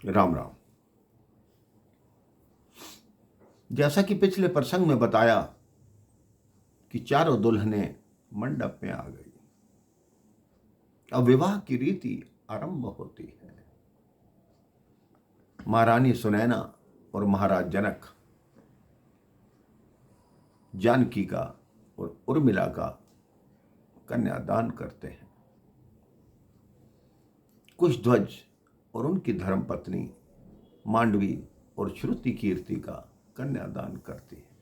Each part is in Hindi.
राम राम। जैसा कि पिछले प्रसंग में बताया कि चारों दुल्हनें मंडप में आ गई। अब विवाह की रीति आरंभ होती है। महारानी सुनैना और महाराज जनक जानकी का और उर्मिला का कन्यादान करते हैं। कुशध्वज और उनकी धर्मपत्नी मांडवी और श्रुति कीर्ति का कन्यादान करती है।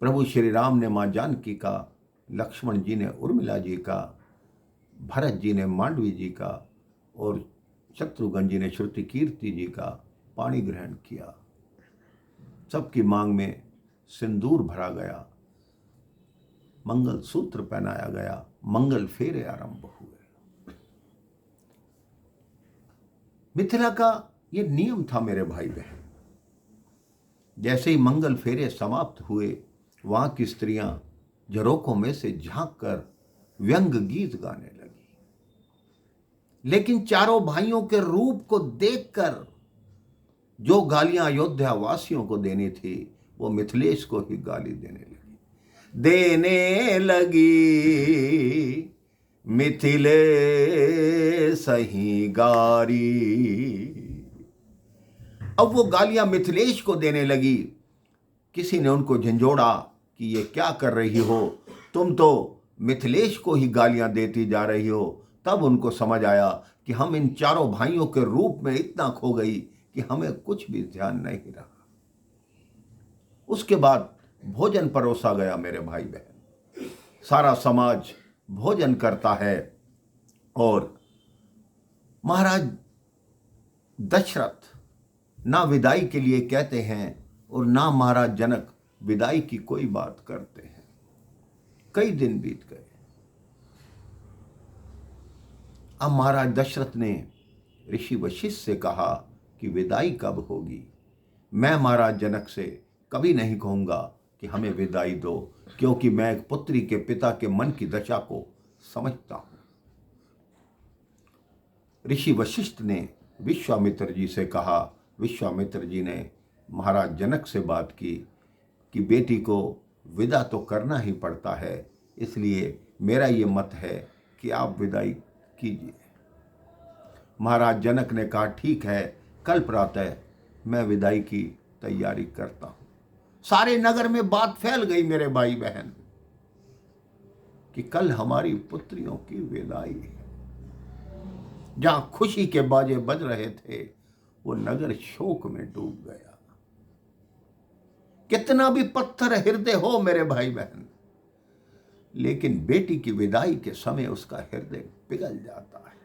प्रभु श्री राम ने मां जानकी का, लक्ष्मण जी ने उर्मिला जी का, भरत जी ने मांडवी जी का और शत्रुघ्न जी ने श्रुति कीर्ति जी का पाणी ग्रहण किया। सबकी मांग में सिंदूर भरा गया, मंगल सूत्र पहनाया गया, मंगल फेरे आरंभ हुए। मिथिला का यह नियम था मेरे भाई बहन। जैसे ही मंगल फेरे समाप्त हुए, वहां की स्त्रियां झरोकों में से झांक कर व्यंग गीत गाने लगी। लेकिन चारों भाइयों के रूप को देखकर जो गालियां अयोध्या वासियों को देनी थी, वो मिथिलेश को ही गाली देने लगी मिथिलेश ही गारी। अब वो गालियां मिथिलेश को देने लगी। किसी ने उनको झंझोड़ा कि ये क्या कर रही हो, तुम तो मिथिलेश को ही गालियां देती जा रही हो। तब उनको समझ आया कि हम इन चारों भाइयों के रूप में इतना खो गई कि हमें कुछ भी ध्यान नहीं रहा। उसके बाद भोजन परोसा गया मेरे भाई बहन। सारा समाज भोजन करता है और महाराज दशरथ ना विदाई के लिए कहते हैं और ना महाराज जनक विदाई की कोई बात करते हैं। कई दिन बीत गए। अब महाराज दशरथ ने ऋषि वशिष्ठ से कहा कि विदाई कब होगी। मैं महाराज जनक से कभी नहीं कहूंगा कि हमें विदाई दो, क्योंकि मैं एक पुत्री के पिता के मन की दशा को समझता हूं। ऋषि वशिष्ठ ने विश्वामित्र जी से कहा। विश्वामित्र जी ने महाराज जनक से बात की कि बेटी को विदा तो करना ही पड़ता है, इसलिए मेरा ये मत है कि आप विदाई कीजिए। महाराज जनक ने कहा ठीक है, कल प्रातः मैं विदाई की तैयारी करता हूं। सारे नगर में बात फैल गई मेरे भाई बहन कि कल हमारी पुत्रियों की विदाई है। जहां खुशी के बाजे बज रहे थे, वो नगर शोक में डूब गया। कितना भी पत्थर हृदय हो मेरे भाई बहन, लेकिन बेटी की विदाई के समय उसका हृदय पिघल जाता है।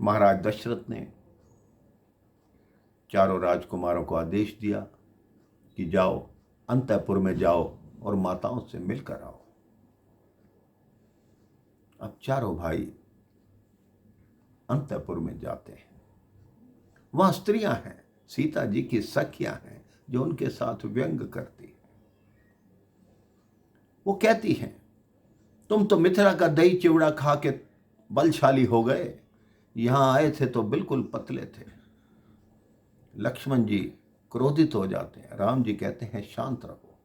महाराज दशरथ ने चारों राजकुमारों को आदेश दिया कि जाओ, अंतःपुर में जाओ और माताओं से मिलकर आओ। अब चारों भाई अंतःपुर में जाते हैं। वहां स्त्रियां हैं, सीता जी की सखियां हैं जो उनके साथ व्यंग करती हैं। वो कहती हैं, तुम तो मिथिला का दही चिवड़ा खा के बलशाली हो गए, यहां आए थे तो बिल्कुल पतले थे। लक्ष्मण जी क्रोधित हो जाते हैं। राम जी कहते हैं शांत रहो।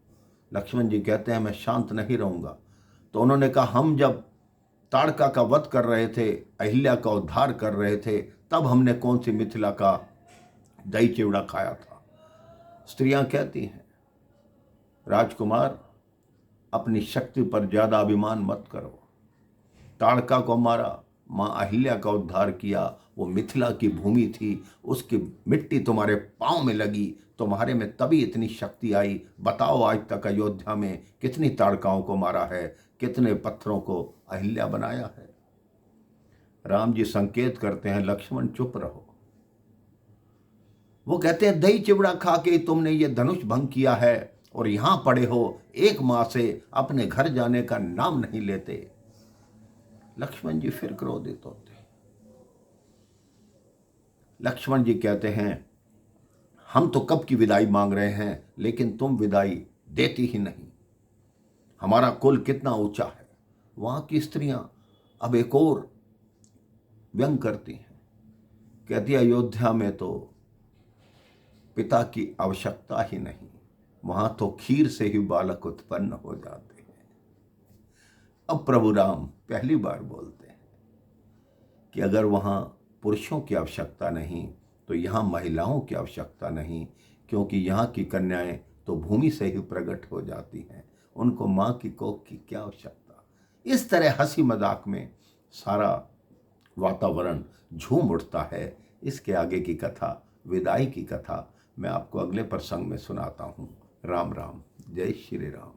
लक्ष्मण जी कहते हैं मैं शांत नहीं रहूंगा। तो उन्होंने कहा हम जब ताड़का का वध कर रहे थे, अहिल्या का उद्धार कर रहे थे, तब हमने कौन सी मिथिला का दही चिवड़ा खाया था। स्त्रियां कहती हैं राजकुमार, अपनी शक्ति पर ज्यादा अभिमान मत करो। ताड़का को मारा, मां अहिल्या का उद्धार किया, वो मिथिला की भूमि थी, उसकी मिट्टी तुम्हारे पांव में लगी, तुम्हारे में तभी इतनी शक्ति आई। बताओ आज तक अयोध्या में कितनी ताड़काओं को मारा है, कितने पत्थरों को अहिल्या बनाया है। राम जी संकेत करते हैं लक्ष्मण चुप रहो। वो कहते हैं दही चिवड़ा खा के तुमने ये धनुष भंग किया है और यहां पड़े हो, एक माह से अपने घर जाने का नाम नहीं लेते। लक्ष्मण जी फिर क्रोधित होते हैं। लक्ष्मण जी कहते हैं हम तो कब की विदाई मांग रहे हैं, लेकिन तुम विदाई देती ही नहीं। हमारा कुल कितना ऊंचा है। वहां की स्त्रियां अब एक और व्यंग करती हैं। कहती है अयोध्या में तो पिता की आवश्यकता ही नहीं, वहां तो खीर से ही बालक उत्पन्न हो जाते हैं। अब प्रभु राम पहली बार बोलते हैं कि अगर वहां पुरुषों की आवश्यकता नहीं तो यहाँ महिलाओं की आवश्यकता नहीं, क्योंकि यहाँ की कन्याएं तो भूमि से ही प्रकट हो जाती हैं, उनको माँ की कोख की क्या आवश्यकता। इस तरह हंसी मजाक में सारा वातावरण झूम उठता है। इसके आगे की कथा, विदाई की कथा, मैं आपको अगले प्रसंग में सुनाता हूँ। राम राम, जय श्री राम।